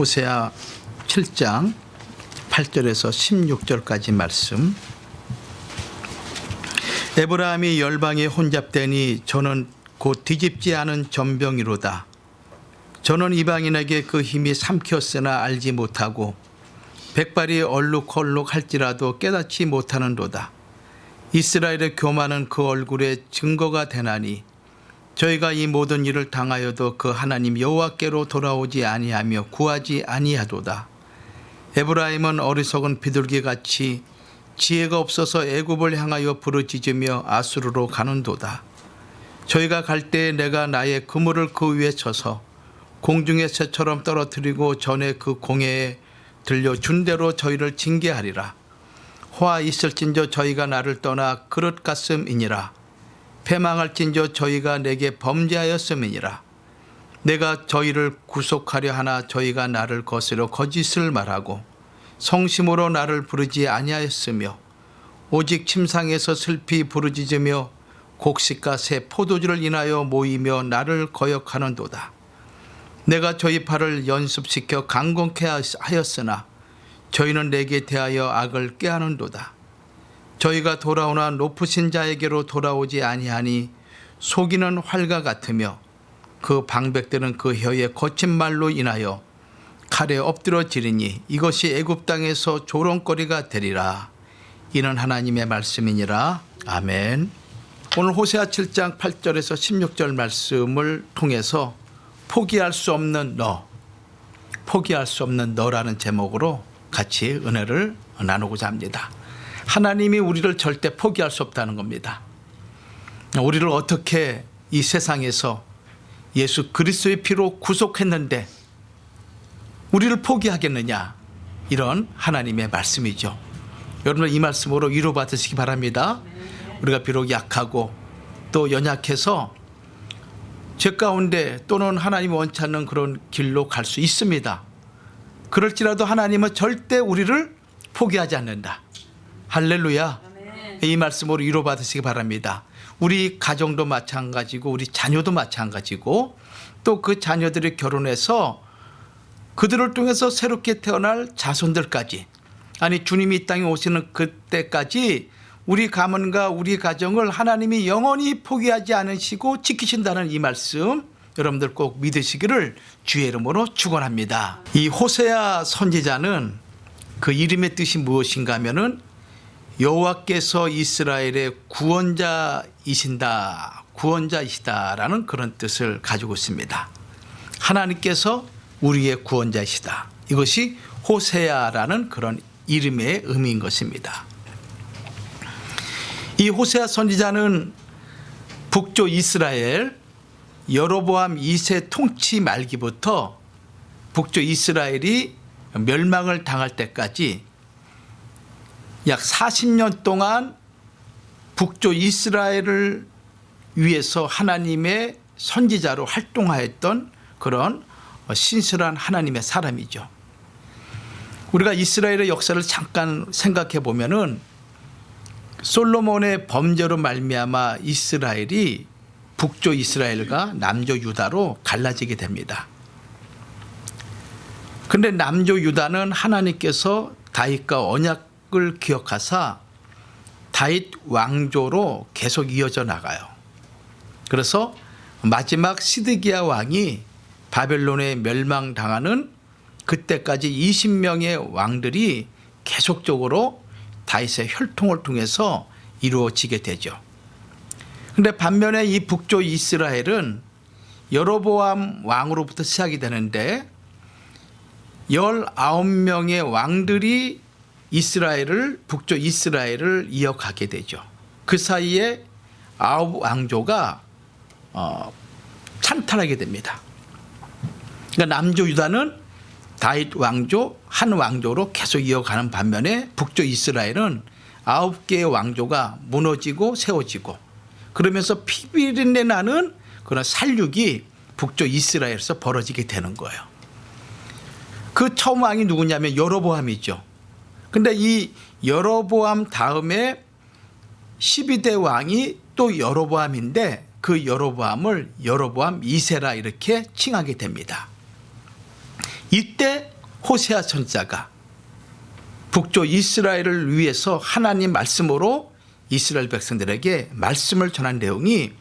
호세아 7장 8절에서 16절까지 말씀. 에브라임이 열방에 혼잡되니 저는 곧 뒤집지 않은 전병이로다. 저는 이방인에게 그 힘이 삼켰으나 알지 못하고 백발이 얼룩얼룩 할지라도 깨닫지 못하는도다. 이스라엘의 교만은 그 얼굴에 증거가 되나니 저희가 이 모든 일을 당하여도 그 하나님 여호와께로 돌아오지 아니하며 구하지 아니하도다. 에브라임은 어리석은 비둘기같이 지혜가 없어서 애굽을 향하여 부르짖으며 아수르로 가는도다. 저희가 갈 때에 내가 나의 그물을 그 위에 쳐서 공중의 새처럼 떨어뜨리고 전에 그 공회에 들려준 대로 저희를 징계하리라. 화 있을진저 저희가 나를 떠나 그릇 같음이니라. 패망할진저 저희가 내게 범죄하였음이니라. 내가 저희를 구속하려 하나 저희가 나를 거스려 거짓을 말하고 성심으로 나를 부르지 아니하였으며 오직 침상에서 슬피 부르짖으며 곡식과 새 포도주를 인하여 모이며 나를 거역하는도다. 내가 저희 팔을 연습시켜 강건케 하였으나 저희는 내게 대하여 악을 꾀하는도다. 저희가 돌아오나 높으신 자에게로 돌아오지 아니하니 속이는 활과 같으며 그 방백들은 그 혀의 거친 말로 인하여 칼에 엎드러지리니 이것이 애굽 땅에서 조롱거리가 되리라. 이는 하나님의 말씀이니라. 아멘. 오늘 호세아 7장 8절에서 16절 말씀을 통해서 포기할 수 없는 너, 포기할 수 없는 너라는 제목으로 같이 은혜를 나누고자 합니다. 하나님이 우리를 절대 포기할 수 없다는 겁니다. 우리를 어떻게 이 세상에서 예수 그리스도의 피로 구속했는데 우리를 포기하겠느냐, 이런 하나님의 말씀이죠. 여러분 이 말씀으로 위로받으시기 바랍니다. 우리가 비록 약하고 또 연약해서 죄 가운데 또는 하나님이 원치 않는 그런 길로 갈 수 있습니다. 그럴지라도 하나님은 절대 우리를 포기하지 않는다. 할렐루야. 이 말씀으로 위로받으시기 바랍니다. 우리 가정도 마찬가지고 우리 자녀도 마찬가지고 또 그 자녀들이 결혼해서 그들을 통해서 새롭게 태어날 자손들까지, 아니 주님이 이 땅에 오시는 그때까지 우리 가문과 우리 가정을 하나님이 영원히 포기하지 않으시고 지키신다는 이 말씀 여러분들 꼭 믿으시기를 주의 이름으로 축원합니다. 이 호세아 선지자는 그 이름의 뜻이 무엇인가 하면은 여호와께서 이스라엘의 구원자이시다라는 그런 뜻을 가지고 있습니다. 하나님께서 우리의 구원자이시다. 이것이 호세아라는 그런 이름의 의미인 것입니다. 이 호세아 선지자는 북쪽 이스라엘 여로보암 2세 통치 말기부터 북쪽 이스라엘이 멸망을 당할 때까지 약 40년 동안 북쪽 이스라엘을 위해서 하나님의 선지자로 활동하였던 그런 신실한 하나님의 사람이죠. 우리가 이스라엘의 역사를 잠깐 생각해 보면은 솔로몬의 범죄로 말미암아 이스라엘이 북쪽 이스라엘과 남쪽 유다로 갈라지게 됩니다. 그런데 남쪽 유다는 하나님께서 다윗과 언약을 기억하사 다윗 왕조로 계속 이어져 나가요. 그래서 마지막 시드기야 왕이 바벨론에 멸망당하는 그때까지 20명의 왕들이 계속적으로 다윗의 혈통을 통해서 이루어지게 되죠. 그런데 반면에 이 북쪽 이스라엘은 여로보암 왕으로부터 시작이 되는데 19명의 왕들이 북쪽 이스라엘을 이어가게 되죠. 그 사이에 9왕조가 찬탈하게 됩니다. 그러니까 남쪽 유다는 다윗 왕조 한 왕조로 계속 이어가는 반면에 북쪽 이스라엘은 9개의 왕조가 무너지고 세워지고 그러면서 피비린내 나는 그런 살육이 북쪽 이스라엘에서 벌어지게 되는 거예요. 그 처음 왕이 누구냐면 여로보암이죠. 근데 이 여로보암 다음에 12대 왕이 또 여로보암인데 그 여로보암을 여로보암 2세라 이렇게 칭하게 됩니다. 이때 호세아 선지자가 북쪽 이스라엘을 위해서 하나님 말씀으로 이스라엘 백성들에게 말씀을 전한 내용이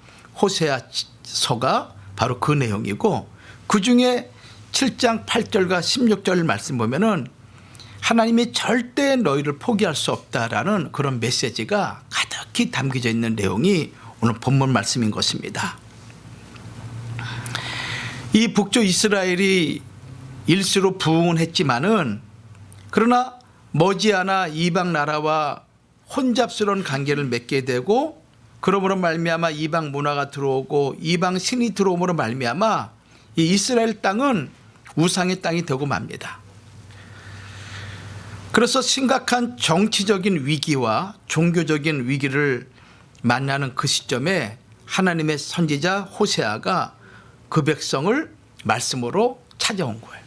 호세아서가 바로 그 내용이고, 그중에 7장 8절과 16절 말씀 보면은 하나님이 절대 너희를 포기할 수 없다라는 그런 메시지가 가득히 담겨져 있는 내용이 오늘 본문 말씀인 것입니다. 이 북쪽 이스라엘이 일시로 부흥은 했지만은 그러나 머지않아 이방 나라와 혼잡스러운 관계를 맺게 되고, 그러므로 말미암아 이방 문화가 들어오고 이방 신이 들어옴으로 말미암아 이 이스라엘 땅은 우상의 땅이 되고 맙니다. 그래서 심각한 정치적인 위기와 종교적인 위기를 만나는 그 시점에 하나님의 선지자 호세아가 그 백성을 말씀으로 찾아온 거예요.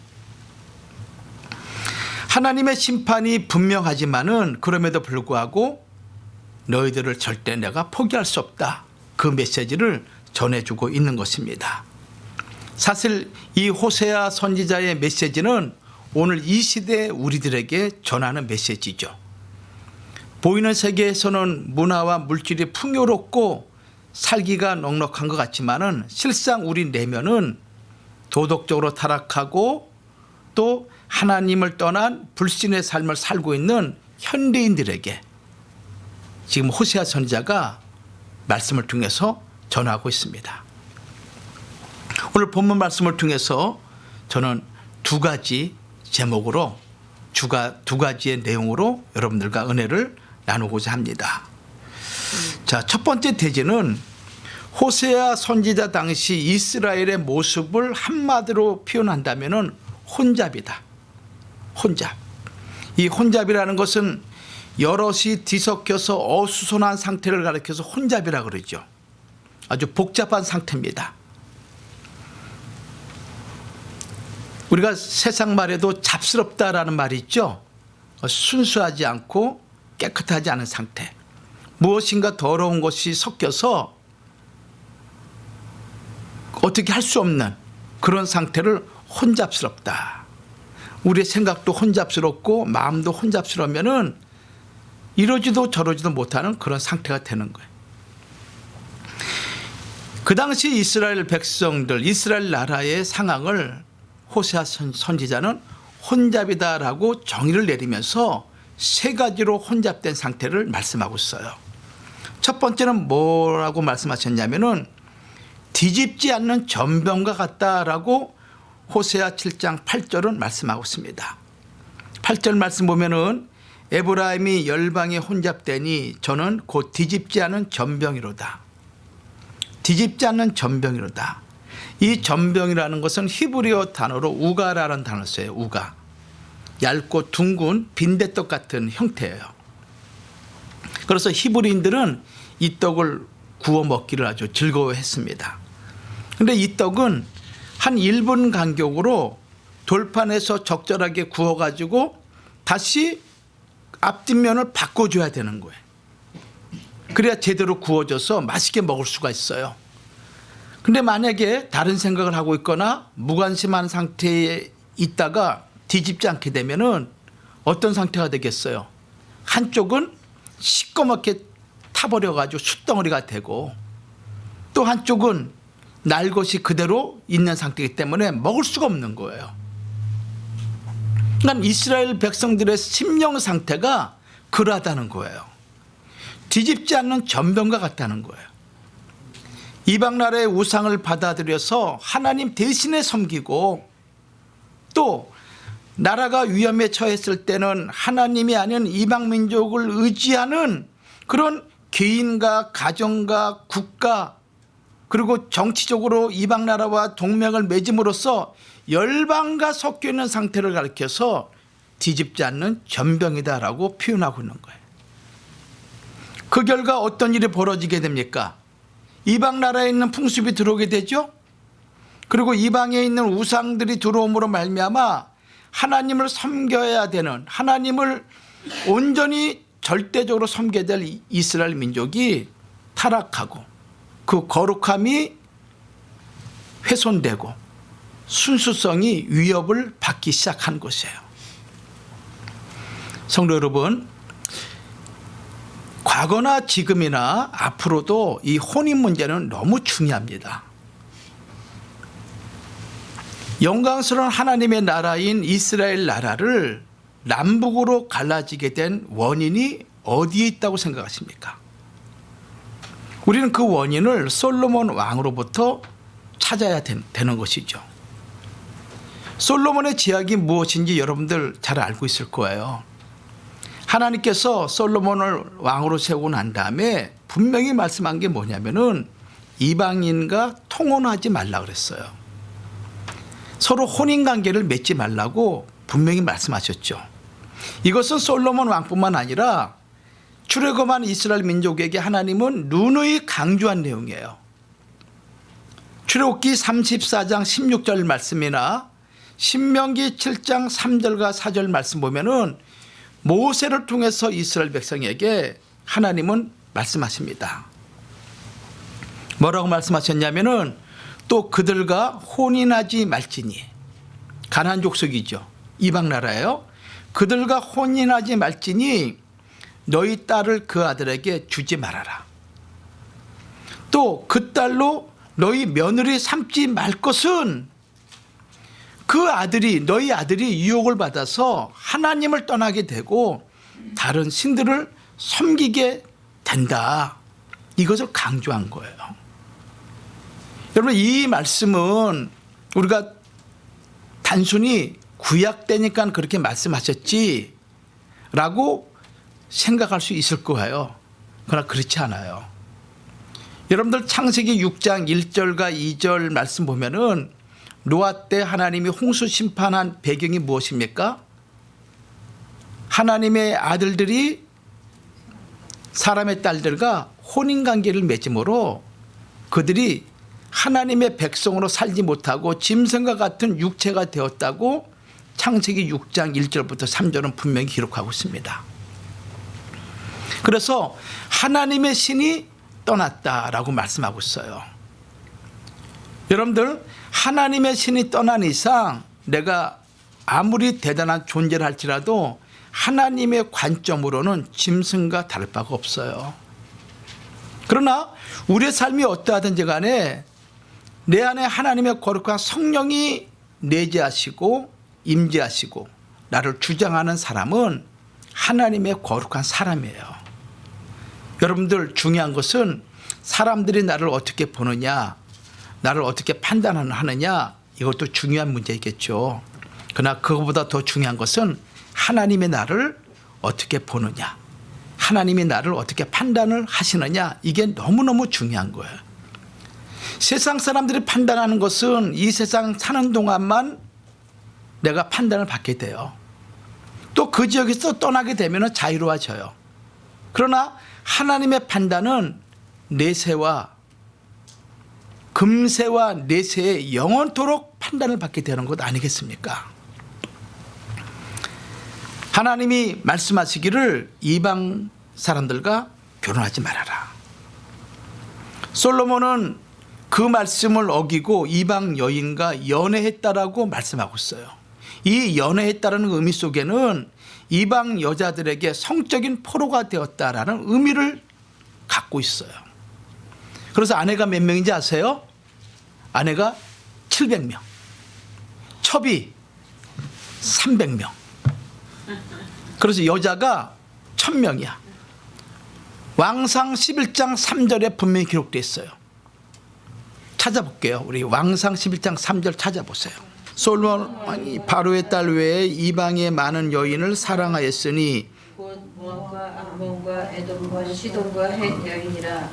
하나님의 심판이 분명하지만은 그럼에도 불구하고 너희들을 절대 내가 포기할 수 없다, 그 메시지를 전해주고 있는 것입니다. 사실 이 호세아 선지자의 메시지는 오늘 이 시대 우리들에게 전하는 메시지죠. 보이는 세계에서는 문화와 물질이 풍요롭고 살기가 넉넉한 것 같지만은 실상 우리 내면은 도덕적으로 타락하고 또 하나님을 떠난 불신의 삶을 살고 있는 현대인들에게 지금 호세아 선지자가 말씀을 통해서 전하고 있습니다. 오늘 본문 말씀을 통해서 저는 두 가지 제목으로 두 가지의 내용으로 여러분들과 은혜를 나누고자 합니다. 자, 첫 번째 대제는 호세아 선지자 당시 이스라엘의 모습을 한마디로 표현한다면은 혼잡이다. 혼잡. 이 혼잡이라는 것은 여럿이 뒤섞여서 어수선한 상태를 가리켜서 혼잡이라고 그러죠. 아주 복잡한 상태입니다. 우리가 세상 말에도 잡스럽다라는 말이 있죠. 순수하지 않고 깨끗하지 않은 상태. 무엇인가 더러운 것이 섞여서 어떻게 할 수 없는 그런 상태를 혼잡스럽다. 우리의 생각도 혼잡스럽고 마음도 혼잡스러우면은 이러지도 저러지도 못하는 그런 상태가 되는 거예요. 그 당시 이스라엘 백성들, 이스라엘 나라의 상황을 호세아 선지자는 혼잡이다라고 정의를 내리면서 세 가지로 혼잡된 상태를 말씀하고 있어요. 첫 번째는 뭐라고 말씀하셨냐면은 뒤집지 않는 전병과 같다라고 호세아 7장 8절은 말씀하고 있습니다. 8절 말씀 보면은 에브라임이 열방에 혼잡되니 저는 곧 뒤집지 않은 전병이로다. 뒤집지 않는 전병이로다. 이 전병이라는 것은 히브리어 단어로 우가라는 단어를 써요. 우가. 얇고 둥근 빈대떡 같은 형태예요. 그래서 히브리인들은 이 떡을 구워 먹기를 아주 즐거워했습니다. 그런데 이 떡은 한 1분 간격으로 돌판에서 적절하게 구워가지고 다시 앞뒷면을 바꿔줘야 되는 거예요. 그래야 제대로 구워져서 맛있게 먹을 수가 있어요. 근데 만약에 다른 생각을 하고 있거나 무관심한 상태에 있다가 뒤집지 않게 되면은 어떤 상태가 되겠어요? 한쪽은 시꺼멓게 타버려가지고 숯덩어리가 되고 또 한쪽은 날 것이 그대로 있는 상태이기 때문에 먹을 수가 없는 거예요. 그러니까 이스라엘 백성들의 심령 상태가 그러하다는 거예요. 뒤집지 않는 전병과 같다는 거예요. 이방 나라의 우상을 받아들여서 하나님 대신에 섬기고 또 나라가 위험에 처했을 때는 하나님이 아닌 이방 민족을 의지하는 그런 개인과 가정과 국가 그리고 정치적으로 이방 나라와 동맹을 맺음으로써 열방과 섞여 있는 상태를 가리켜서 뒤집지 않는 전병이다라고 표현하고 있는 거예요. 그 결과 어떤 일이 벌어지게 됩니까? 이방 나라에 있는 풍습이 들어오게 되죠. 그리고 이방에 있는 우상들이 들어옴으로 말미암아 하나님을 섬겨야 되는, 하나님을 온전히 절대적으로 섬겨야 될 이스라엘 민족이 타락하고 그 거룩함이 훼손되고 순수성이 위협을 받기 시작한 것이에요. 성도 여러분, 과거나 지금이나 앞으로도 이 혼인 문제는 너무 중요합니다. 영광스러운 하나님의 나라인 이스라엘 나라를 남북으로 갈라지게 된 원인이 어디에 있다고 생각하십니까? 우리는 그 원인을 솔로몬 왕으로부터 찾아야 되는 것이죠. 솔로몬의 제약이 무엇인지 여러분들 잘 알고 있을 거예요. 하나님께서 솔로몬을 왕으로 세우고 난 다음에 분명히 말씀한 게 뭐냐면은 이방인과 통혼하지 말라 그랬어요. 서로 혼인관계를 맺지 말라고 분명히 말씀하셨죠. 이것은 솔로몬 왕뿐만 아니라 출애굽한 이스라엘 민족에게 하나님은 누누이 강조한 내용이에요. 출애굽기 34장 16절 말씀이나 신명기 7장 3절과 4절 말씀 보면은 모세를 통해서 이스라엘 백성에게 하나님은 말씀하십니다. 뭐라고 말씀하셨냐면은 또 그들과 혼인하지 말지니, 가나안 족속이죠. 이방 나라예요. 그들과 혼인하지 말지니 너희 딸을 그 아들에게 주지 말아라. 또 그 딸로 너희 며느리 삼지 말 것은 그 아들이, 너희 아들이 유혹을 받아서 하나님을 떠나게 되고 다른 신들을 섬기게 된다. 이것을 강조한 거예요. 여러분, 이 말씀은 우리가 단순히 구약 때니까 그렇게 말씀하셨지 라고 생각할 수 있을 거예요. 그러나 그렇지 않아요. 여러분들 창세기 6장 1절과 2절 말씀 보면은 노아 때 하나님이 홍수 심판한 배경이 무엇입니까? 하나님의 아들들이 사람의 딸들과 혼인관계를 맺음으로 그들이 하나님의 백성으로 살지 못하고 짐승과 같은 육체가 되었다고 창세기 6장 1절부터 3절은 분명히 기록하고 있습니다. 그래서 하나님의 신이 떠났다라고 말씀하고 있어요. 여러분들, 하나님의 신이 떠난 이상 내가 아무리 대단한 존재를 할지라도 하나님의 관점으로는 짐승과 다를 바가 없어요. 그러나 우리의 삶이 어떠하든지 간에 내 안에 하나님의 거룩한 성령이 내재하시고 임재하시고 나를 주장하는 사람은 하나님의 거룩한 사람이에요. 여러분들, 중요한 것은 사람들이 나를 어떻게 보느냐, 나를 어떻게 판단하느냐, 이것도 중요한 문제이겠죠. 그러나 그것보다 더 중요한 것은 하나님의 나를 어떻게 보느냐, 하나님이 나를 어떻게 판단을 하시느냐, 이게 너무너무 중요한 거예요. 세상 사람들이 판단하는 것은 이 세상 사는 동안만 내가 판단을 받게 돼요. 또 그 지역에서 떠나게 되면 자유로워져요. 그러나 하나님의 판단은 내세와 금세와 내세에 영원토록 판단을 받게 되는 것 아니겠습니까? 하나님이 말씀하시기를 이방 사람들과 결혼하지 말아라. 솔로몬은 그 말씀을 어기고 이방 여인과 연애했다라고 말씀하고 있어요. 이 연애했다라는 의미 속에는 이방 여자들에게 성적인 포로가 되었다라는 의미를 갖고 있어요. 그래서 아내가 몇 명인지 아세요? 아내가 700명, 첩이 300명. 그래서 여자가 1000명이야. 왕상 11장 3절에 분명히 기록되어 있어요. 찾아볼게요. 우리 왕상 11장 3절 찾아보세요. 솔로몬이 바로의 딸 외에 이방의 많은 여인을 사랑하였으니 곧 모압과 암몬과 에돔과 시돈과 헷 여인이라.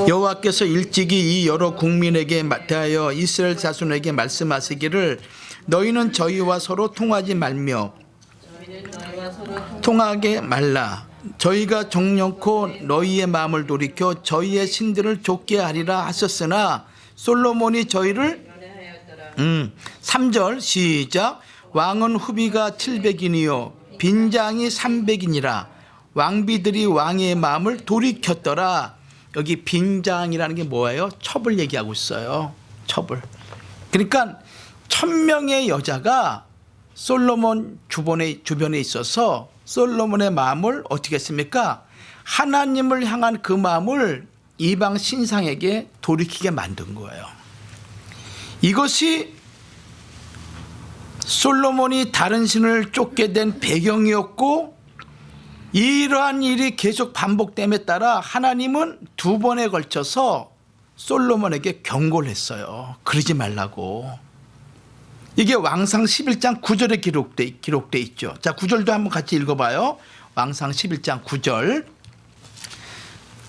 여호와께서 일찍이 이 여러 국민에게 대하여 이스라엘 자손에게 말씀하시기를 너희는 저희와 서로 통하지 말며 저희는 너희와 서로 통하게 말라. 저희가 정령코 너희의 마음을 돌이켜 저희의 신들을 좇게 하리라 하셨으나 솔로몬이 저희를 연애하였더라. 3절 시작. 왕은 후비가 700인이요 빈장이 300이니라. 왕비들이 왕의 마음을 돌이켰더라. 여기 빈장이라는 게 뭐예요? 첩을 얘기하고 있어요. 첩을. 그러니까 1000명의 여자가 솔로몬 주변에 있어서 솔로몬의 마음을 어떻게 했습니까? 하나님을 향한 그 마음을 이방 신상에게 돌이키게 만든 거예요. 이것이 솔로몬이 다른 신을 쫓게 된 배경이었고, 이러한 일이 계속 반복됨에 따라 하나님은 2번에 걸쳐서 솔로몬에게 경고를 했어요. 그러지 말라고. 이게 왕상 11장 9절에 기록돼 있죠. 자, 9절도 한번 같이 읽어봐요. 왕상 11장 9절.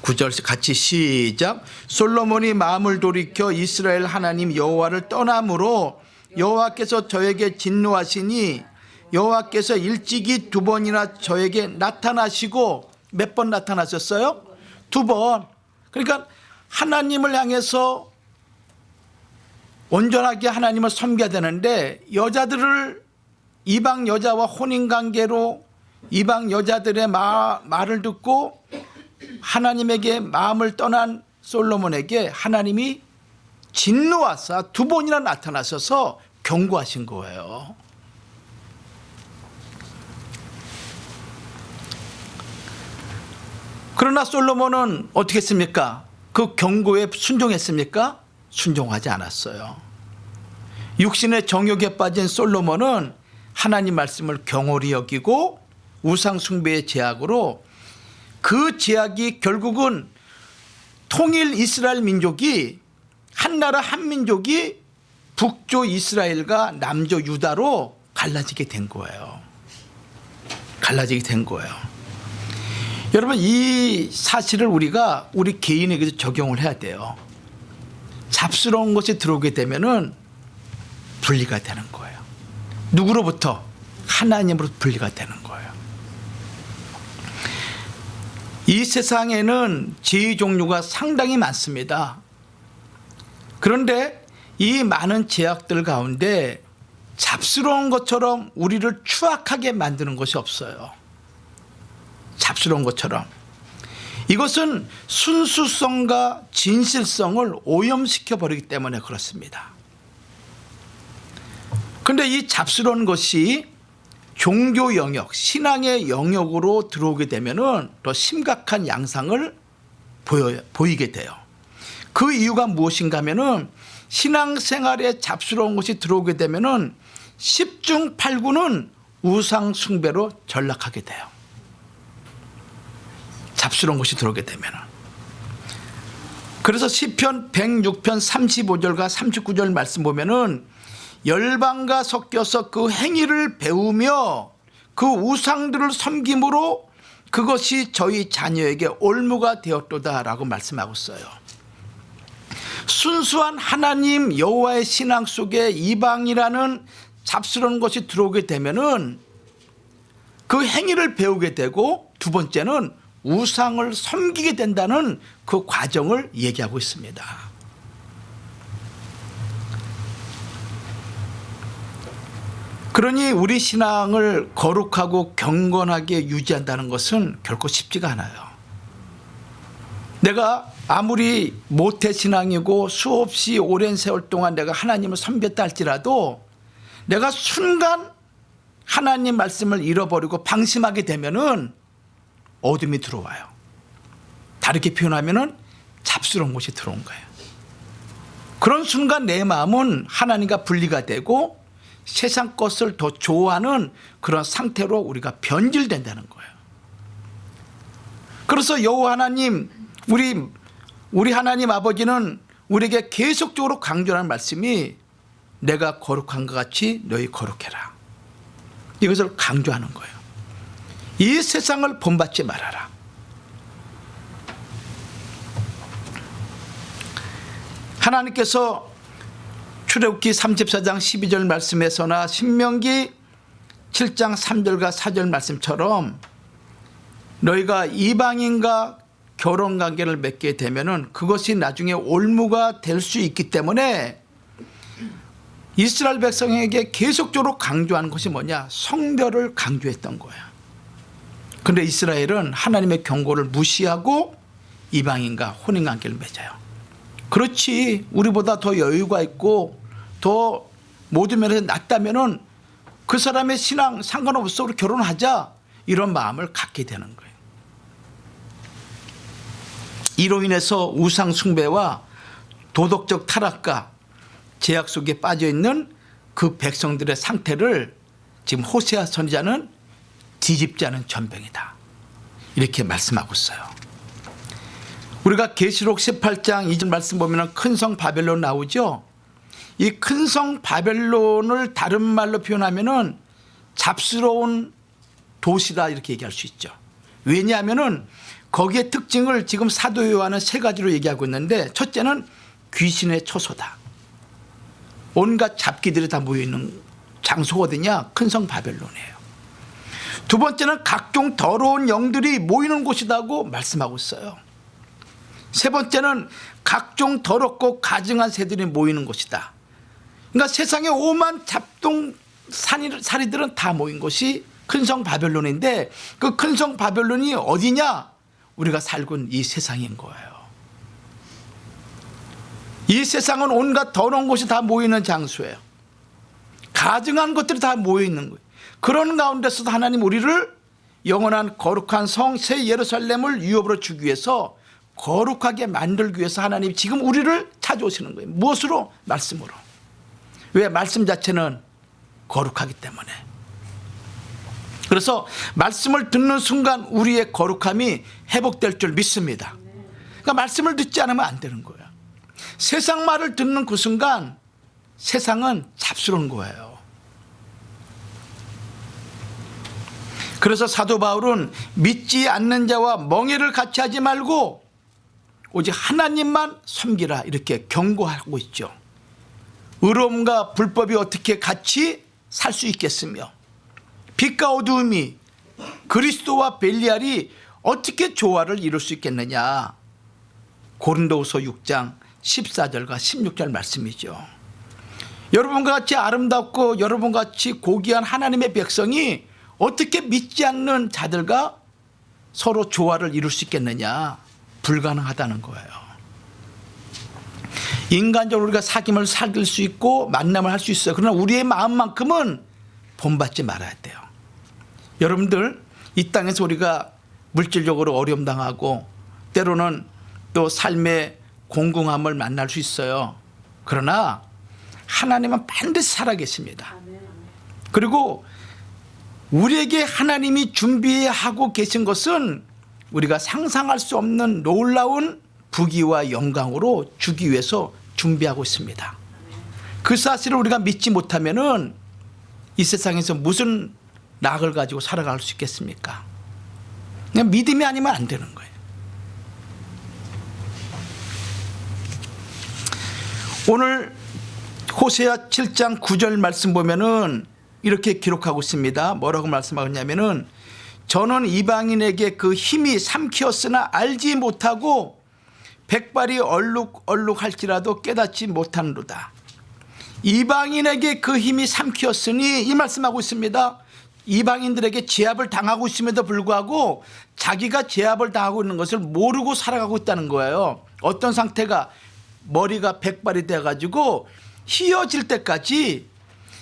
9절 같이 시작. 솔로몬이 마음을 돌이켜 이스라엘 하나님 여호와를 떠남으로 여호와께서 저에게 진노하시니 여호와께서 일찍이 2번이나 저에게 나타나시고, 몇 번 나타나셨어요? 2번. 그러니까 하나님을 향해서 온전하게 하나님을 섬겨야 되는데, 여자들을 이방 여자와 혼인관계로 이방 여자들의 말을 듣고 하나님에게 마음을 떠난 솔로몬에게 하나님이 진노하사 2번이나 나타나셔서 경고하신 거예요. 그러나 솔로몬은 어떻게 했습니까? 그 경고에 순종했습니까? 순종하지 않았어요. 육신의 정욕에 빠진 솔로몬은 하나님 말씀을 경홀히 여기고 우상 숭배의 제약으로, 그 제약이 결국은 통일 이스라엘 민족이, 한나라 한민족이 북조 이스라엘과 남조 유다로 갈라지게 된 거예요. 갈라지게 된 거예요. 여러분, 이 사실을 우리 개인에게도 적용을 해야 돼요. 잡스러운 것이 들어오게 되면은 분리가 되는 거예요. 누구로부터? 하나님으로부터 분리가 되는 거예요. 이 세상에는 죄의 종류가 상당히 많습니다. 그런데 이 많은 제약들 가운데 잡스러운 것처럼 우리를 추악하게 만드는 것이 없어요. 잡스러운 것처럼. 이것은 순수성과 진실성을 오염시켜 버리기 때문에 그렇습니다. 그런데 이 잡스러운 것이 종교 영역, 신앙의 영역으로 들어오게 되면은 더 심각한 양상을 보이게 돼요. 그 이유가 무엇인가 하면은, 신앙생활에 잡스러운 것이 들어오게 되면은 10중 8구는 우상 숭배로 전락하게 돼요. 잡스러운 것이 들어오게 되면은. 그래서 시편 106편 35절과 39절 말씀 보면은, 열방과 섞여서 그 행위를 배우며 그 우상들을 섬김으로 그것이 저희 자녀에게 올무가 되었도다라고 말씀하고 있어요. 순수한 하나님 여호와의 신앙 속에 이방이라는 잡스러운 것이 들어오게 되면은 그 행위를 배우게 되고, 2번째는 우상을 섬기게 된다는 그 과정을 얘기하고 있습니다. 그러니 우리 신앙을 거룩하고 경건하게 유지한다는 것은 결코 쉽지가 않아요. 내가 아무리 모태신앙이고 수없이 오랜 세월 동안 내가 하나님을 섬겼다 할지라도, 내가 순간 하나님 말씀을 잃어버리고 방심하게 되면은 어둠이 들어와요. 다르게 표현하면은 잡스러운 것이 들어온 거예요. 그런 순간 내 마음은 하나님과 분리가 되고 세상 것을 더 좋아하는 그런 상태로 우리가 변질된다는 거예요. 그래서 여호와 하나님, 우리 하나님 아버지는 우리에게 계속적으로 강조하는 말씀이, 내가 거룩한 것 같이 너희 거룩해라. 이것을 강조하는 거예요. 이 세상을 본받지 말아라. 하나님께서 출애굽기 34장 12절 말씀에서나 신명기 7장 3절과 4절 말씀처럼 너희가 이방인과 결혼관계를 맺게 되면은 그것이 나중에 올무가 될 수 있기 때문에 이스라엘 백성에게 계속적으로 강조하는 것이 뭐냐? 성별을 강조했던 거야. 그런데 이스라엘은 하나님의 경고를 무시하고 이방인과 혼인관계를 맺어요. 그렇지, 우리보다 더 여유가 있고 더 모든 면에서 낫다면은 그 사람의 신앙 상관없어 우리 결혼하자 이런 마음을 갖게 되는 거예요. 이로 인해서 우상 숭배와 도덕적 타락과 제약 속에 빠져 있는 그 백성들의 상태를 지금 호세아 선지자는 뒤집지 않은 전병이다 이렇게 말씀하고 있어요. 우리가 계시록 18장 2절 말씀 보면 큰 성 바벨론 나오죠. 이 큰 성 바벨론을 다른 말로 표현하면은 잡스러운 도시다 이렇게 얘기할 수 있죠. 왜냐하면은 거기에 특징을 지금 사도 요한은 세 가지로 얘기하고 있는데, 첫째는 귀신의 처소다. 온갖 잡기들이 다 모여있는 장소가 어디냐? 큰 성 바벨론이에요. 두 번째는 각종 더러운 영들이 모이는 곳이라고 말씀하고 있어요. 세 번째는 각종 더럽고 가증한 새들이 모이는 곳이다. 그러니까 세상에 오만 잡동 사리들은 다 모인 곳이 큰 성 바벨론인데, 그 큰 성 바벨론이 어디냐? 우리가 살고 있는 이 세상인 거예요. 이 세상은 온갖 더러운 곳이 다 모이는 장소예요. 가증한 것들이 다 모여있는 거예요. 그런 가운데서도 하나님 우리를 영원한 거룩한 성 새 예루살렘을 유업으로 주기 위해서, 거룩하게 만들기 위해서 하나님이 지금 우리를 찾아오시는 거예요. 무엇으로? 말씀으로. 왜? 말씀 자체는 거룩하기 때문에. 그래서 말씀을 듣는 순간 우리의 거룩함이 회복될 줄 믿습니다. 그러니까 말씀을 듣지 않으면 안 되는 거예요. 세상 말을 듣는 그 순간 세상은 잡스러운 거예요. 그래서 사도 바울은 믿지 않는 자와 멍해를 같이 하지 말고 오직 하나님만 섬기라 이렇게 경고하고 있죠. 의로움과 불법이 어떻게 같이 살 수 있겠으며, 빛과 어두움이, 그리스도와 벨리알이 어떻게 조화를 이룰 수 있겠느냐. 고린도후서 6장 14절과 16절 말씀이죠. 여러분과 같이 아름답고 여러분과 같이 고귀한 하나님의 백성이 어떻게 믿지 않는 자들과 서로 조화를 이룰 수 있겠느냐. 불가능하다는 거예요. 인간적으로 우리가 사귐을 사귈 수 있고 만남을 할 수 있어요. 그러나 우리의 마음만큼은 본받지 말아야 돼요. 여러분들, 이 땅에서 우리가 물질적으로 어려움 당하고 때로는 또 삶의 공공함을 만날 수 있어요. 그러나 하나님은 반드시 살아계십니다. 그리고 우리에게 하나님이 준비하고 계신 것은 우리가 상상할 수 없는 놀라운 부귀와 영광으로 주기 위해서 준비하고 있습니다. 그 사실을 우리가 믿지 못하면은 이 세상에서 무슨 낙을 가지고 살아갈 수 있겠습니까? 그냥 믿음이 아니면 안 되는 거예요. 오늘 호세아 7장 9절 말씀 보면은 이렇게 기록하고 있습니다. 뭐라고 말씀하냐면은, 저는 이방인에게 그 힘이 삼키었으나 알지 못하고 백발이 얼룩할지라도 깨닫지 못하노라. 이방인에게 그 힘이 삼키었으니, 이 말씀하고 있습니다. 이방인들에게 제압을 당하고 있음에도 불구하고 자기가 제압을 당하고 있는 것을 모르고 살아가고 있다는 거예요. 어떤 상태가? 머리가 백발이 돼가지고 휘어질 때까지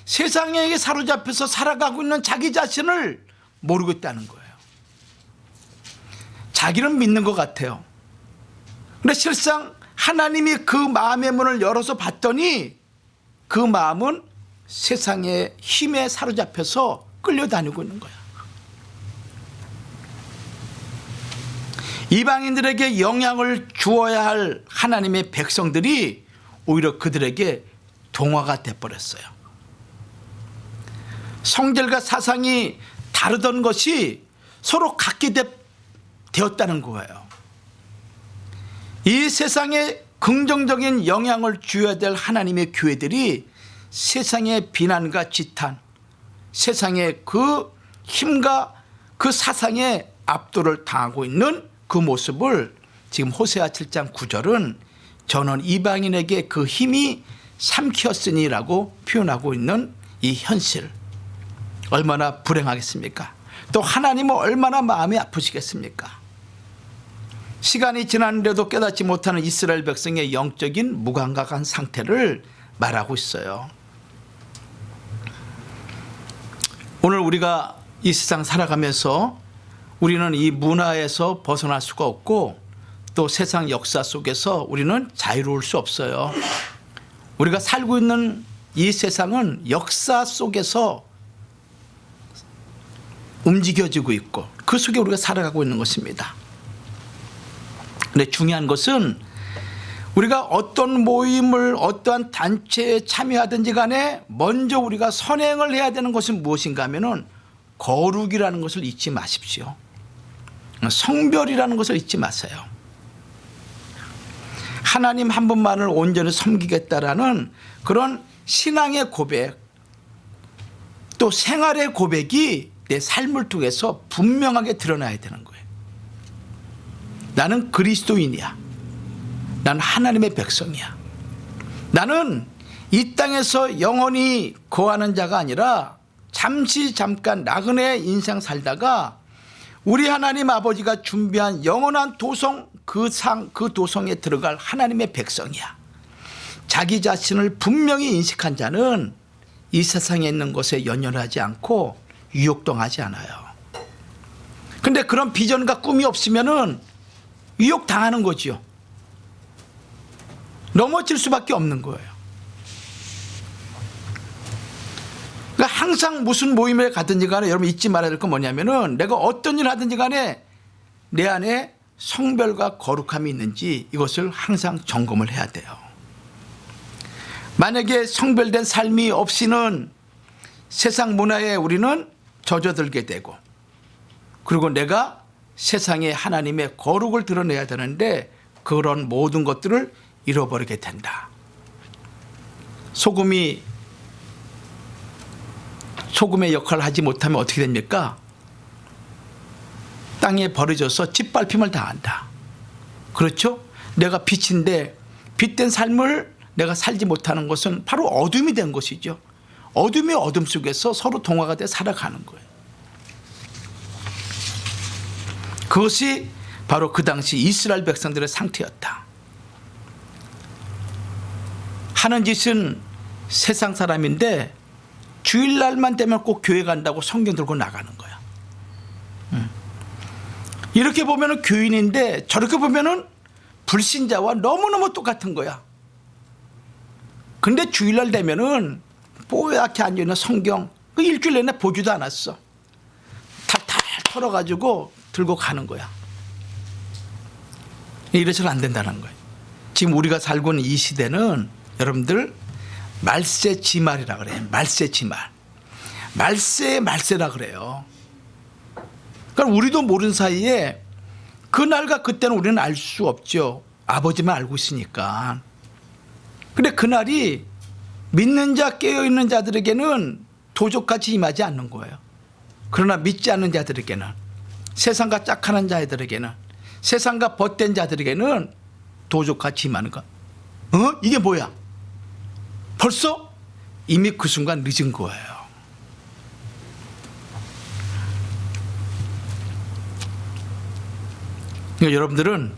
세상에게 사로잡혀서 살아가고 있는 자기 자신을 모르고 있다는 거예요. 자기는 믿는 것 같아요. 그런데 실상 하나님이 그 마음의 문을 열어서 봤더니 그 마음은 세상의 힘에 사로잡혀서 끌려다니고 있는 거야. 이방인들에게 영향을 주어야 할 하나님의 백성들이 오히려 그들에게 동화가 돼버렸어요. 성질과 사상이 다르던 것이 서로 같게 되었다는 거예요. 이 세상에 긍정적인 영향을 주어야 될 하나님의 교회들이 세상의 비난과 지탄, 세상의 그 힘과 그 사상에 압도를 당하고 있는 그 모습을 지금 호세아 7장 9절은 저는 이방인에게 그 힘이 삼켰으니라고 표현하고 있는 이 현실, 얼마나 불행하겠습니까? 또 하나님은 얼마나 마음이 아프시겠습니까? 시간이 지났는데도 깨닫지 못하는 이스라엘 백성의 영적인 무감각한 상태를 말하고 있어요. 오늘 우리가 이 세상 살아가면서 우리는 이 문화에서 벗어날 수가 없고 또 세상 역사 속에서 우리는 자유로울 수 없어요. 우리가 살고 있는 이 세상은 역사 속에서 움직여지고 있고 그 속에 우리가 살아가고 있는 것입니다. 근데 중요한 것은 우리가 어떤 모임을 어떠한 단체에 참여하든지 간에 먼저 우리가 선행을 해야 되는 것은 무엇인가 하면은 거룩이라는 것을 잊지 마십시오. 성별이라는 것을 잊지 마세요. 하나님 한 분만을 온전히 섬기겠다라는 그런 신앙의 고백 또 생활의 고백이 내 삶을 통해서 분명하게 드러나야 되는 거예요. 나는 그리스도인이야. 나는 하나님의 백성이야. 나는 이 땅에서 영원히 거하는 자가 아니라 잠깐 나그네 인생 살다가 우리 하나님 아버지가 준비한 영원한 도성 그 도성에 들어갈 하나님의 백성이야. 자기 자신을 분명히 인식한 자는 이 세상에 있는 것에 연연하지 않고 유혹당하지 않아요. 근데 그런 비전과 꿈이 없으면은 유혹당하는 거지요. 넘어질 수밖에 없는 거예요. 그러니까 항상 무슨 모임에 가든지 간에 여러분 잊지 말아야 될 건 뭐냐면은 내가 어떤 일을 하든지 간에 내 안에 성별과 거룩함이 있는지 이것을 항상 점검을 해야 돼요. 만약에 성별된 삶이 없이는 세상 문화에 우리는 젖어들게 되고 그리고 내가 세상에 하나님의 거룩을 드러내야 되는데 그런 모든 것들을 잃어버리게 된다. 소금의 역할을 하지 못하면 어떻게 됩니까? 땅에 버려져서 짓밟힘을 당한다. 그렇죠? 내가 빛인데 빛된 삶을 내가 살지 못하는 것은 바로 어둠이 된 것이죠. 어둠이 어둠 속에서 서로 동화가 돼 살아가는 거예요. 그것이 바로 그 당시 이스라엘 백성들의 상태였다. 하는 짓은 세상 사람인데 주일날만 되면 꼭 교회 간다고 성경 들고 나가는 거야. 이렇게 보면은 교인인데 저렇게 보면은 불신자와 너무너무 똑같은 거야. 근데 주일날 되면은 뽀얗게 앉아있는 성경 그 일주일 내내 보지도 않았어. 탈탈 털어가지고 들고 가는 거야. 이래서는 안 된다는 거예요. 지금 우리가 살고 있는 이 시대는 여러분들 말세지말이라 그래요. 말세지말. 말세라 그래요. 그러니까 우리도 모르는 사이에 그날과 그때는 우리는 알 수 없죠. 아버지만 알고 있으니까. 근데 그날이 믿는 자 깨어있는 자들에게는 도적같이 임하지 않는 거예요. 그러나 믿지 않는 자들에게는 세상과 짝하는 자들에게는 세상과 벗된 자들에게는 도적같이 임하는 거. 이게 뭐야? 벌써 이미 그 순간 늦은 거예요. 그러니까 여러분들은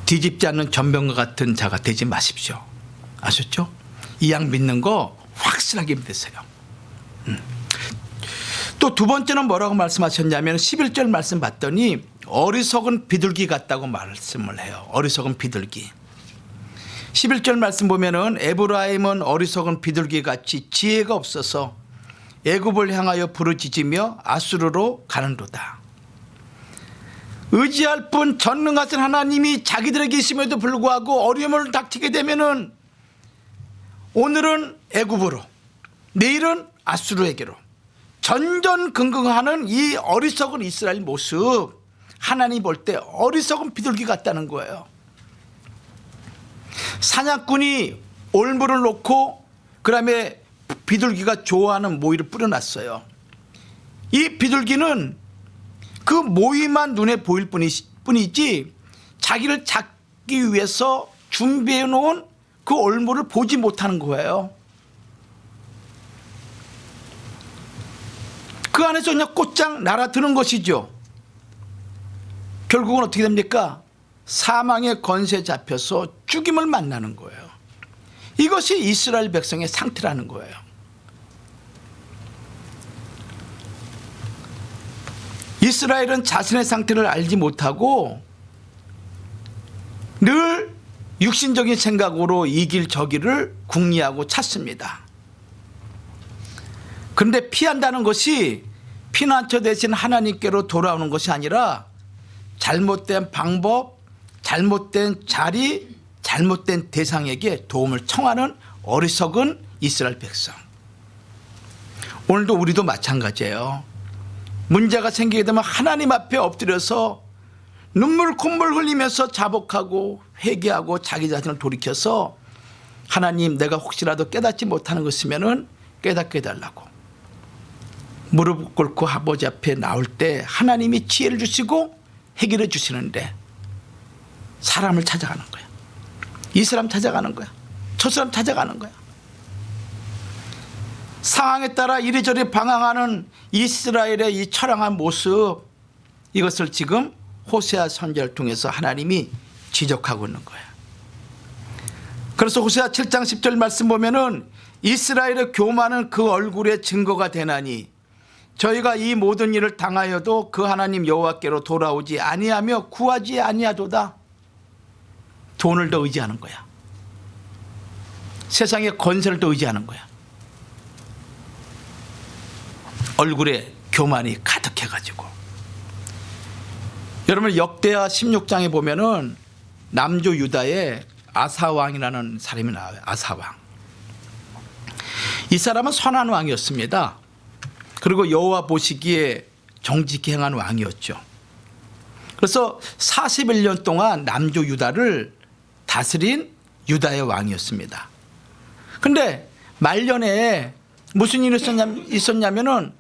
뒤집지 않는 전병과 같은 자가 되지 마십시오. 아셨죠? 이 양 믿는 거 확실하게 믿으세요. 또 두 번째는 뭐라고 말씀하셨냐면 11절 말씀 봤더니 어리석은 비둘기 같다고 말씀을 해요. 어리석은 비둘기. 11절 말씀 보면은 에브라임은 어리석은 비둘기 같이 지혜가 없어서 애굽을 향하여 부르짖으며 아수르로 가는도다. 의지할 뿐 전능하신 하나님이 자기들에게 있음에도 불구하고 어려움을 닥치게 되면은 오늘은 애굽으로 내일은 아수르에게로 전전긍긍하는 이 어리석은 이스라엘 모습, 하나님 볼 때 어리석은 비둘기 같다는 거예요. 사냥꾼이 올무를 놓고 그다음에 비둘기가 좋아하는 모이를 뿌려놨어요. 이 비둘기는 그 모이만 눈에 보일 뿐이지 자기를 잡기 위해서 준비해 놓은 그 올무를 보지 못하는 거예요. 그 안에서 그냥 곧장 날아드는 것이죠. 결국은 어떻게 됩니까? 사망의 권세에 잡혀서 죽임을 만나는 거예요. 이것이 이스라엘 백성의 상태라는 거예요. 이스라엘은 자신의 상태를 알지 못하고 늘 육신적인 생각으로 이길 저기를 궁리하고 찾습니다. 그런데 피한다는 것이 피난처 대신 하나님께로 돌아오는 것이 아니라 잘못된 방법, 잘못된 자리, 잘못된 대상에게 도움을 청하는 어리석은 이스라엘 백성. 오늘도 우리도 마찬가지예요. 문제가 생기게 되면 하나님 앞에 엎드려서 눈물 콧물 흘리면서 자복하고 회개하고 자기 자신을 돌이켜서 하나님, 내가 혹시라도 깨닫지 못하는 것 있으면 깨닫게 해달라고 무릎 꿇고 아버지 앞에 나올 때 하나님이 지혜를 주시고 해결해 주시는데 사람을 찾아가는 거야. 이 사람 찾아가는 거야. 저 사람 찾아가는 거야. 상황에 따라 이리저리 방황하는 이스라엘의 이 처량한 모습, 이것을 지금 호세아 선지자를 통해서 하나님이 지적하고 있는 거예요. 그래서 호세아 7장 10절 말씀 보면은 이스라엘의 교만은 그 얼굴의 증거가 되나니 저희가 이 모든 일을 당하여도 그 하나님 여호와께로 돌아오지 아니하며 구하지 아니하도다. 돈을 더 의지하는 거야. 세상의 건설을 더 의지하는 거야. 얼굴에 교만이 가득해가지고. 여러분, 역대하 16장에 보면은 남조 유다에 아사왕이라는 사람이 나와요. 아사왕. 이 사람은 선한 왕이었습니다. 그리고 여호와 보시기에 정직히 행한 왕이었죠. 그래서 41년 동안 남조 유다를 다스린 유다의 왕이었습니다. 그런데 말년에 무슨 일이 있었냐면은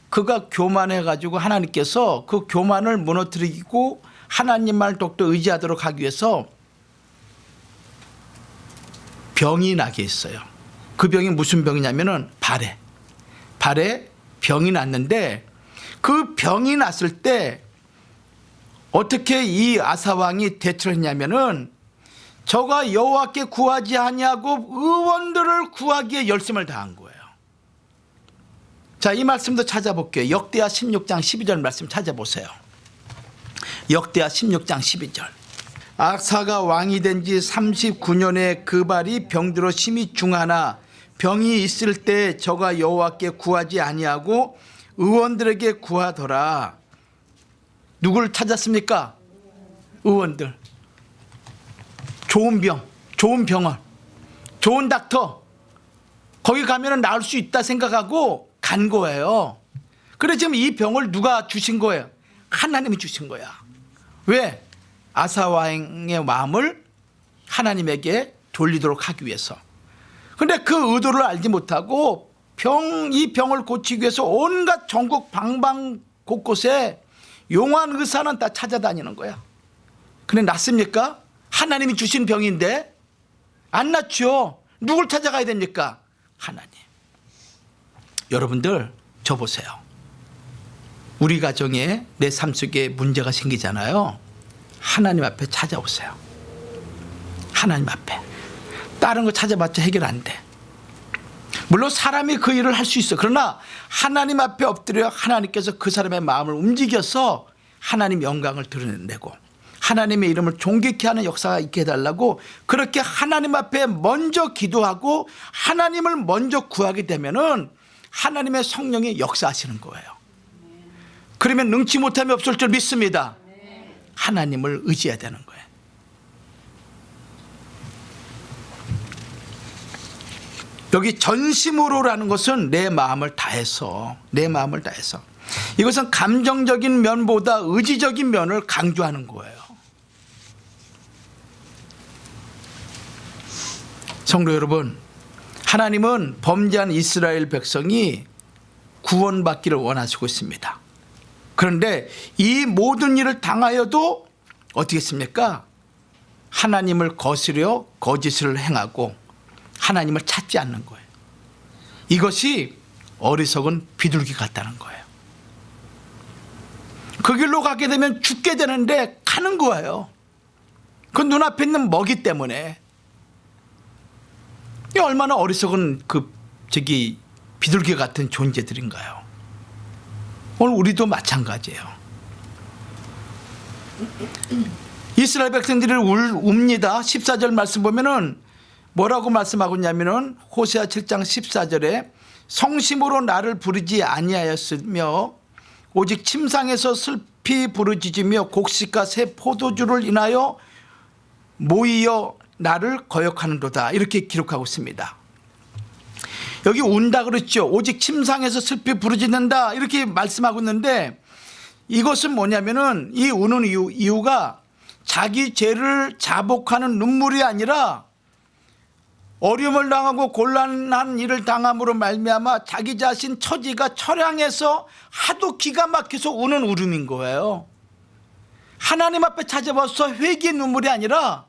그가 교만해가지고 하나님께서 그 교만을 무너뜨리고 하나님만 더욱더 의지하도록 하기 위해서 병이 나게 했어요. 그 병이 무슨 병이냐면은 발에 병이 났는데 그 병이 났을 때 어떻게 이 아사왕이 대처를 했냐면은 저가 여호와께 구하지 아니하고 의원들을 구하기에 열심을 다한 거예요. 자, 이 말씀도 찾아볼게요. 역대하 16장 12절 말씀 찾아보세요. 역대하 16장 12절. 아사가 왕이 된 지 39년에 그 발이 병들어 심히 중하나 병이 있을 때 저가 여호와께 구하지 아니하고 의원들에게 구하더라. 누구를 찾았습니까? 의원들. 좋은 병, 좋은 병원, 좋은 닥터, 거기 가면 나을 수 있다 생각하고 간 거예요. 그래 지금 이 병을 누가 주신 거예요? 하나님이 주신 거야. 왜? 아사왕의 마음을 하나님에게 돌리도록 하기 위해서. 그런데 그 의도를 알지 못하고 이 병을 고치기 위해서 온갖 전국 방방 곳곳에 용한 의사는 다 찾아다니는 거야. 근데 낫습니까? 하나님이 주신 병인데 안 낫죠. 누굴 찾아가야 됩니까? 하나님. 여러분들, 저 보세요. 우리 가정에 내 삶 속에 문제가 생기잖아요. 하나님 앞에 찾아오세요. 하나님 앞에. 다른 거 찾아봤자 해결 안 돼. 물론 사람이 그 일을 할 수 있어. 그러나 하나님 앞에 엎드려 하나님께서 그 사람의 마음을 움직여서 하나님 영광을 드러내고 하나님의 이름을 존귀케 하는 역사가 있게 해달라고 그렇게 하나님 앞에 먼저 기도하고 하나님을 먼저 구하게 되면은 하나님의 성령이 역사하시는 거예요. 그러면 능치 못함이 없을 줄 믿습니다. 하나님을 의지해야 되는 거예요. 여기 전심으로라는 것은 내 마음을 다해서, 이것은 감정적인 면보다 의지적인 면을 강조하는 거예요. 성도 여러분, 하나님은 범죄한 이스라엘 백성이 구원받기를 원하시고 있습니다. 그런데 이 모든 일을 당하여도 어떻게 했습니까? 하나님을 거스려 거짓을 행하고 하나님을 찾지 않는 거예요. 이것이 어리석은 비둘기 같다는 거예요. 그 길로 가게 되면 죽게 되는데 가는 거예요. 그 눈앞에 있는 먹이 때문에. 이 얼마나 어리석은 비둘기 같은 존재들인가요? 오늘 우리도 마찬가지예요. 이스라엘 백성들이 웁니다. 14절 말씀 보면은 뭐라고 말씀하고 있냐면은 호세아 7장 14절에 성심으로 나를 부르지 아니하였으며 오직 침상에서 슬피 부르짖으며 곡식과 새 포도주를 인하여 모이어 나를 거역하는도다. 이렇게 기록하고 있습니다. 여기 운다 그랬죠. 오직 침상에서 슬피 부르짖는다 이렇게 말씀하고 있는데 이것은 뭐냐면은 이 우는 이유가 자기 죄를 자복하는 눈물이 아니라 어려움을 당하고 곤란한 일을 당함으로 말미암아 자기 자신 처지가 처량해서 하도 기가 막혀서 우는 울음인 거예요. 하나님 앞에 찾아와서 회개의 눈물이 아니라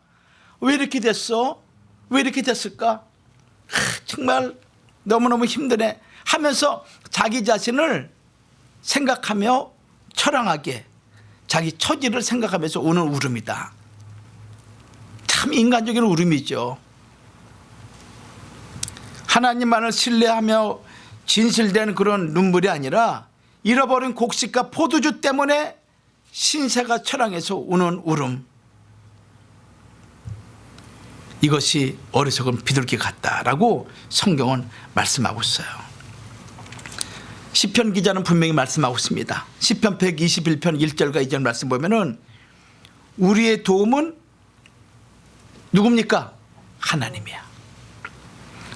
왜 이렇게 됐어? 왜 이렇게 됐을까? 정말 너무너무 힘드네 하면서 자기 자신을 생각하며 처량하게 자기 처지를 생각하면서 우는 울음이다. 참 인간적인 울음이죠. 하나님만을 신뢰하며 진실된 그런 눈물이 아니라 잃어버린 곡식과 포도주 때문에 신세가 처량해서 우는 울음. 이것이 어리석은 비둘기 같다라고 성경은 말씀하고 있어요. 시편 기자는 분명히 말씀하고 있습니다. 시편 121편 1절과 2절 말씀 보면은 우리의 도움은 누굽니까? 하나님이야.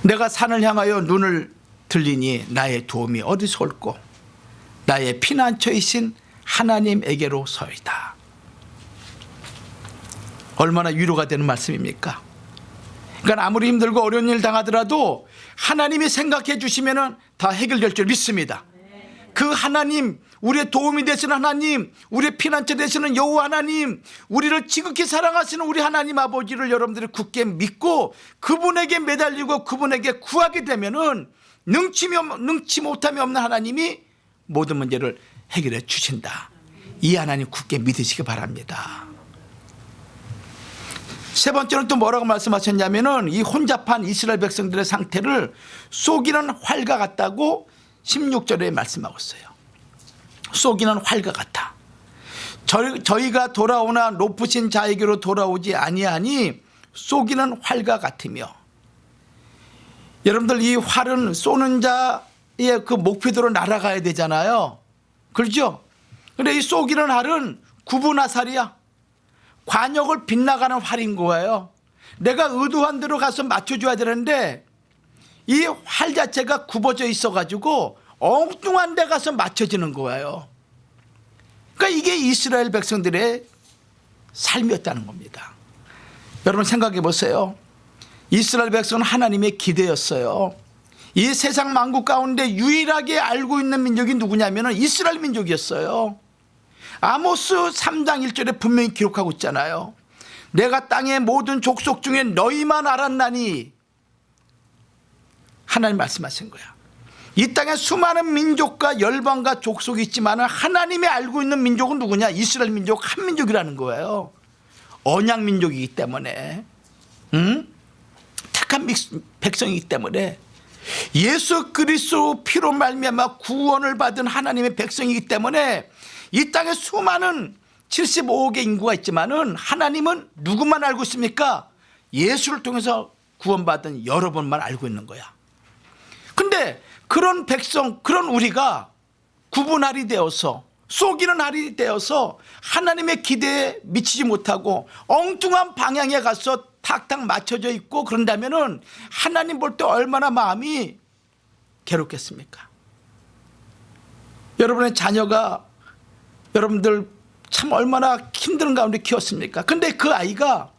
내가 산을 향하여 눈을 들리니 나의 도움이 어디서 올꼬? 나의 피난처이신 하나님에게로 서이다. 얼마나 위로가 되는 말씀입니까? 그러니까 아무리 힘들고 어려운 일 당하더라도 하나님이 생각해 주시면 다 해결될 줄 믿습니다. 그 하나님, 우리의 도움이 되시는 하나님, 우리의 피난처 되시는 여호와 하나님, 우리를 지극히 사랑하시는 우리 하나님 아버지를 여러분들이 굳게 믿고 그분에게 매달리고 그분에게 구하게 되면은 능치 못함이 없는 하나님이 모든 문제를 해결해 주신다. 이 하나님 굳게 믿으시기 바랍니다. 세 번째는 또 뭐라고 말씀하셨냐면은 이 혼잡한 이스라엘 백성들의 상태를 쏘기는 활과 같다고 16절에 말씀하고 있어요. 쏘기는 활과 같아. 저희가 돌아오나 높으신 자에게로 돌아오지 아니하니 쏘기는 활과 같으며. 여러분들 이 활은 쏘는 자의 그 목표대로 날아가야 되잖아요. 그렇죠? 근데 이 쏘기는 활은 구분화살이야. 관역을 빗나가는 활인 거예요. 내가 의도한 대로 가서 맞춰줘야 되는데 이 활 자체가 굽어져 있어가지고 엉뚱한 데 가서 맞춰지는 거예요. 그러니까 이게 이스라엘 백성들의 삶이었다는 겁니다. 여러분 생각해 보세요. 이스라엘 백성은 하나님의 기대였어요. 이 세상 만국 가운데 유일하게 알고 있는 민족이 누구냐면 이스라엘 민족이었어요. 아모스 3장 1절에 분명히 기록하고 있잖아요. 내가 땅의 모든 족속 중에 너희만 알았나니 하나님 말씀하신 거야. 이 땅에 수많은 민족과 열방과 족속이 있지만 하나님이 알고 있는 민족은 누구냐? 이스라엘 민족 한 민족이라는 거예요. 언약 민족이기 때문에 택한 백성이기 때문에 예수 그리스도 피로 말미암아 구원을 받은 하나님의 백성이기 때문에 이 땅에 수많은 75억의 인구가 있지만은 하나님은 누구만 알고 있습니까? 예수를 통해서 구원받은 여러분만 알고 있는 거야. 근데 그런 백성, 그런 우리가 구분할이 되어서 쏘기는 할이 되어서 하나님의 기대에 미치지 못하고 엉뚱한 방향에 가서 탁탁 맞춰져 있고 그런다면은 하나님 볼 때 얼마나 마음이 괴롭겠습니까? 여러분의 자녀가 여러분들 참 얼마나 힘든 가운데 키웠습니까? 근데 그 아이가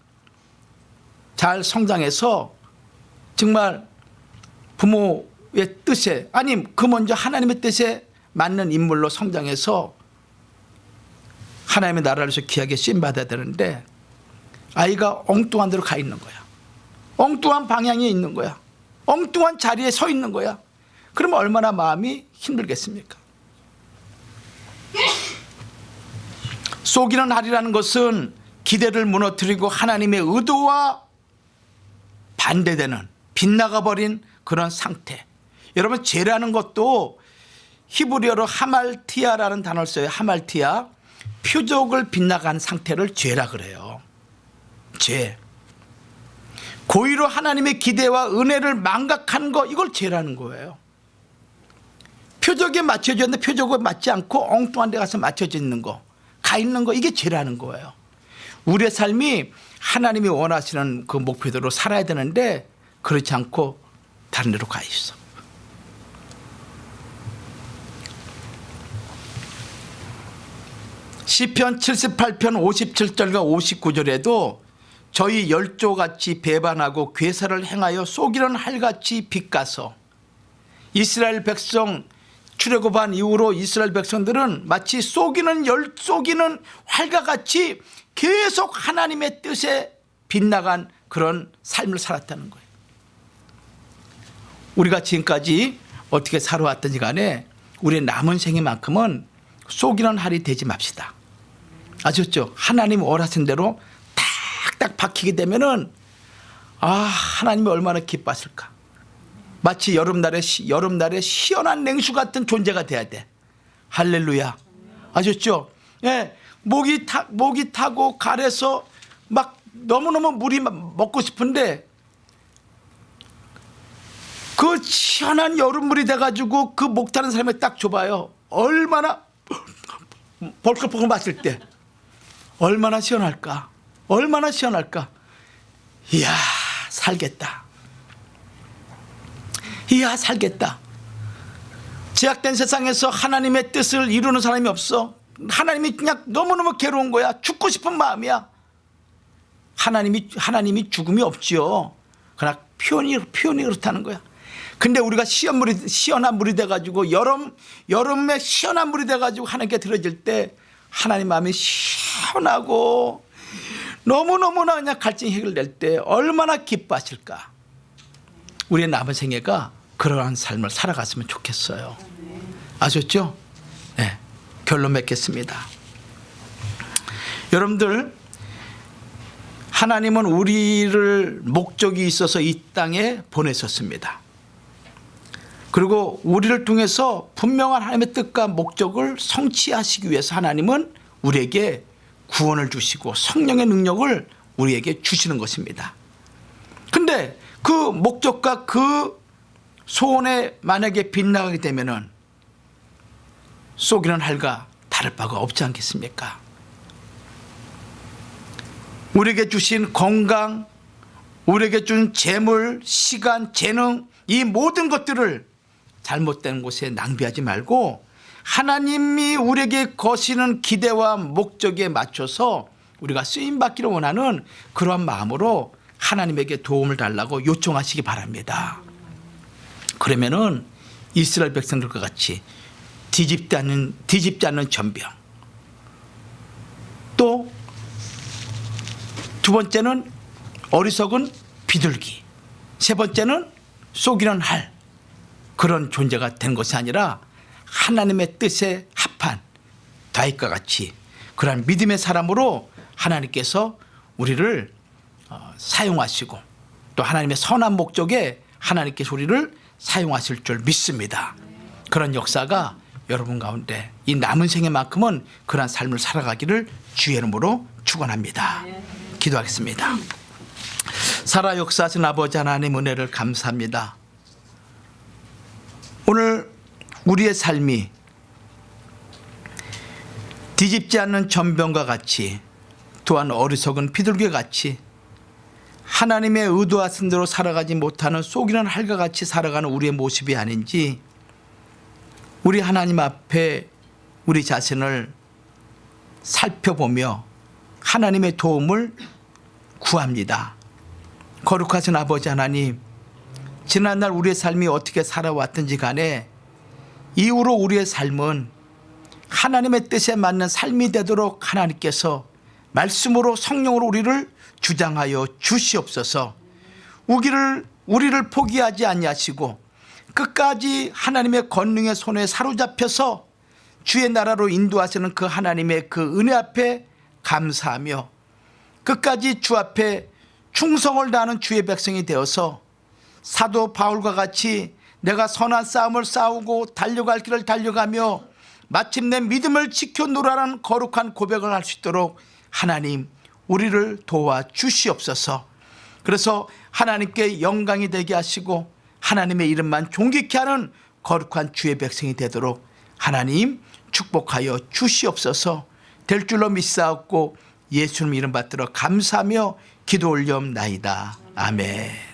잘 성장해서 정말 부모의 뜻에 아니 그 먼저 하나님의 뜻에 맞는 인물로 성장해서 하나님의 나라에서 귀하게 쓰임받아야 되는데 아이가 엉뚱한 데로 가 있는 거야. 엉뚱한 방향에 있는 거야. 엉뚱한 자리에 서 있는 거야. 그러면 얼마나 마음이 힘들겠습니까? 쏘기는 하리라는 것은 기대를 무너뜨리고 하나님의 의도와 반대되는 빗나가버린 그런 상태. 여러분 죄라는 것도 히브리어로 하말티아라는 단어를 써요. 하말티아. 표적을 빗나간 상태를 죄라 그래요. 죄. 고의로 하나님의 기대와 은혜를 망각한 거, 이걸 죄라는 거예요. 표적에 맞춰져 있는데 표적에 맞지 않고 엉뚱한 데 가서 맞춰져 있는 거, 가 있는 거, 이게 죄라는 거예요. 우리의 삶이 하나님이 원하시는 그 목표대로 살아야 되는데 그렇지 않고 다른 데로 가 있어. 시편 78편 57절과 59절에도 저희 열조같이 배반하고 괴사를 행하여 속이는 할같이 빗가서, 이스라엘 백성 출애굽한 이후로 이스라엘 백성들은 마치 속이는 활과 같이 계속 하나님의 뜻에 빗나간 그런 삶을 살았다는 거예요. 우리가 지금까지 어떻게 살아왔든지 간에 우리의 남은 생애만큼은 속이는 할이 되지 맙시다. 아셨죠? 하나님 원하신 대로 딱 박히게 되면은 하나님이 얼마나 기뻐하실까. 마치 여름날에 시원한 냉수 같은 존재가 돼야 돼. 할렐루야. 아셨죠? 예, 목이 타고 가래서 막 너무너무 물이 먹고 싶은데 그 시원한 여름물이 돼가지고 그 목 타는 사람이 딱 줘봐요. 얼마나 벌컥벌컥 마실 때 얼마나 시원할까. 얼마나 시원할까. 이야, 살겠다. 이야, 살겠다. 제약된 세상에서 하나님의 뜻을 이루는 사람이 없어. 하나님이 그냥 너무너무 괴로운 거야. 죽고 싶은 마음이야. 하나님이 죽음이 없지요. 그러나 표현이 그렇다는 거야. 근데 우리가 시원한 물이 돼가지고 여름에 시원한 물이 돼가지고 하나님께 들어질 때 하나님 마음이 시원하고 너무너무나 그냥 갈증이 해결될 때 얼마나 기뻐하실까. 우리의 남은 생애가 그러한 삶을 살아갔으면 좋겠어요. 아셨죠? 네, 결론 맺겠습니다. 여러분들, 하나님은 우리를 목적이 있어서 이 땅에 보내셨습니다. 그리고 우리를 통해서 분명한 하나님의 뜻과 목적을 성취하시기 위해서 하나님은 우리에게 구원을 주시고 성령의 능력을 우리에게 주시는 것입니다. 근데 그 목적과 그 소원에 만약에 빗나가게 되면은 속이는 할과 다를 바가 없지 않겠습니까? 우리에게 주신 건강, 우리에게 준 재물, 시간, 재능, 이 모든 것들을 잘못된 곳에 낭비하지 말고 하나님이 우리에게 거시는 기대와 목적에 맞춰서 우리가 쓰임받기를 원하는 그러한 마음으로 하나님에게 도움을 달라고 요청하시기 바랍니다. 그러면은 이스라엘 백성들과 같이 뒤집지 않는 전병, 또 두 번째는 어리석은 비둘기, 세 번째는 속이는 할, 그런 존재가 된 것이 아니라 하나님의 뜻에 합한 다윗과 같이 그러한 믿음의 사람으로 하나님께서 우리를 사용하시고 또 하나님의 선한 목적에 하나님께서 우리를 사용하실 줄 믿습니다. 그런 역사가 여러분 가운데 이 남은 생애만큼은 그러한 삶을 살아가기를 주의 이름으로 축원합니다. 기도하겠습니다. 살아 역사하신 아버지 하나님 은혜를 감사합니다. 오늘 우리의 삶이 뒤집지 않는 전병과 같이 또한 어리석은 비둘기 같이 하나님의 의도하신 대로 살아가지 못하는 속이는 할과 같이 살아가는 우리의 모습이 아닌지 우리 하나님 앞에 우리 자신을 살펴보며 하나님의 도움을 구합니다. 거룩하신 아버지 하나님, 지난날 우리의 삶이 어떻게 살아왔든지 간에 이후로 우리의 삶은 하나님의 뜻에 맞는 삶이 되도록 하나님께서 말씀으로 성령으로 우리를 주장하여 주시옵소서. 우리를 포기하지 아니하시고 끝까지 하나님의 권능의 손에 사로잡혀서 주의 나라로 인도하시는 그 하나님의 그 은혜 앞에 감사하며 끝까지 주 앞에 충성을 다하는 주의 백성이 되어서 사도 바울과 같이 내가 선한 싸움을 싸우고 달려갈 길을 달려가며 마침내 믿음을 지켜노라는 거룩한 고백을 할 수 있도록 하나님 우리를 도와주시옵소서. 그래서 하나님께 영광이 되게 하시고 하나님의 이름만 존귀케 하는 거룩한 주의 백성이 되도록 하나님 축복하여 주시옵소서. 될 줄로 믿사옵고 예수님 이름 받들어 감사하며 기도 올리옵나이다. 아멘.